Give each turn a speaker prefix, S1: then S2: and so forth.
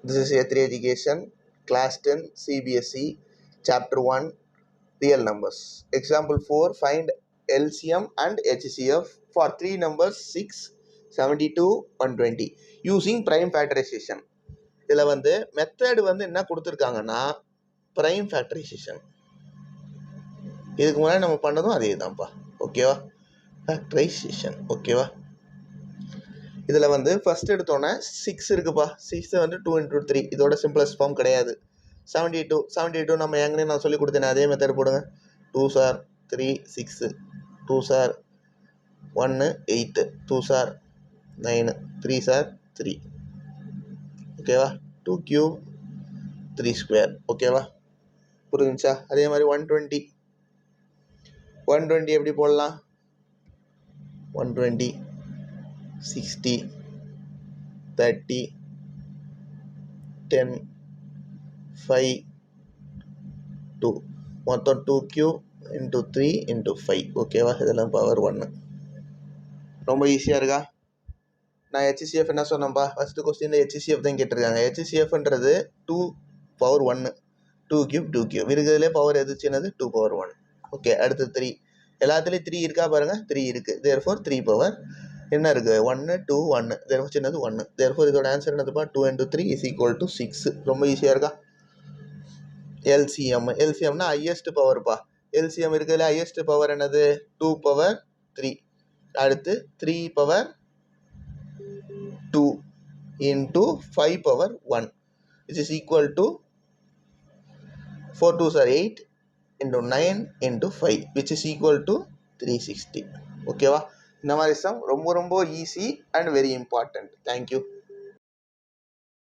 S1: This is A3 Education, Class 10, CBSE, Chapter 1, Real Numbers. Example 4, find LCM and HCF for 3 numbers 6, 72, 120 using prime factorization. இதில் வந்து method வந்து என்ன கொடுத்துருக்காங்கன்னா prime factorisation. இதுக்கு முன்னாடி நம்ம பண்ணதும் அதே தான்ப்பா. ஓகேவா? ஃபேக்டரைசேஷன். ஓகேவா? இதில் வந்து ஃபஸ்ட் எடுத்தோன்னே 6 இருக்குப்பா. 6 வந்து 2 into 3. இதோட சிம்பிளஸ்ட் ஃபார்ம் கிடையாது. 72 நம்ம ஏங்கனே நான் சொல்லி கொடுத்தேனே அதே மெத்தட் போடுங்க. 2 சார் 3 6, 2 சார் 1 8, 2 சார் 9, 3 சார் 3. ஓகேவா? 2 cube 3 square. ஓகேவா? புரிஞ்சுச்சா? அதே மாதிரி 120 எப்படி போடலாம்? 120 60 30 10 5 2 மொத்தம் 2 cube into 3 into 5. ஓகேவா? இதெல்லாம் பவர் 1. ரொம்ப ஈஸியாக இருக்கா? நான் HCF என்ன சொன்னேன்ப்பா? ஃபஸ்ட்டு கொஸ்டினில் HCF தான் கேட்டிருக்காங்க. HCFன்றது 2 power 1, 2 cube 2 cube இருக்கிறதுலே பவர் எது சின்னது? 2 power 1. ஓகே, அடுத்து 3. எல்லாத்துலேயும் 3 இருக்கா பாருங்கள்? 3 இருக்குது. therefore 3 power என்ன இருக்குது? 1 2 1. therefore சின்னது 1. therefore இதோட ஆன்சர் என்னதுப்பா? 2 into 3 is equal to 6. ரொம்ப ஈஸியாக இருக்கா? எல்சிஎம்னா ஹையஸ்ட் பவர்ப்பா. எல்சிஎம் இருக்கிறதுல ஹையஸ்ட் பவர் என்னது? 2 power 3. அடுத்து 3 power 2 into 5 power 1 which is equal to 4 2s are 8 into 9 into 5 which is equal to 360. ஓகேவா? இந்த மாதிரி சம் ரொம்ப ரொம்ப easy and very important. Thank you.